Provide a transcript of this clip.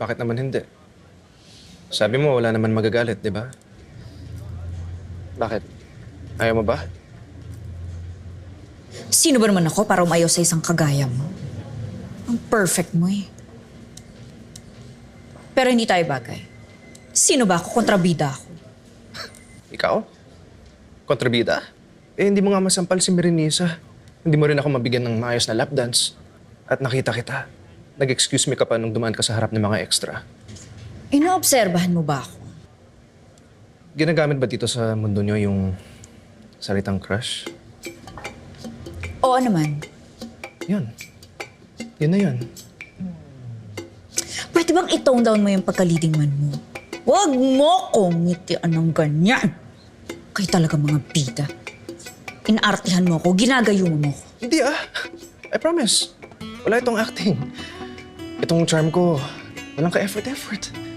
Bakit naman hindi? Sabi mo, wala naman magagalit, di ba? Bakit? Ayaw mo ba? Sino ba naman ako para umayaw sa isang kagaya mo? Ang perfect mo eh. Pero hindi tayo bagay. Sino ba ako? Kontrabida ako. Ikaw? Kontrabida? Eh, hindi mo nga masampal si Merenisa. Hindi mo rin ako mabigyan ng maayos na lap dance. At nakita kita. Nag-excuse me ka pa nung dumaan ka sa harap ng mga extra. Inoobserbahan mo ba ako? Ginagamit ba dito sa mundo nyo yung salitang crush? Oo naman. Yun. Yun na yun. Pwede bang i-tone down mo yung pagka-leading man mo? Huwag mo kong ngitian ng ganyan. Kayo talaga mga bida. Inaartihan mo ako, ginagayuman mo ako. Hindi ah. I promise. Wala itong acting. Itong charm ko, walang ka-effort-effort.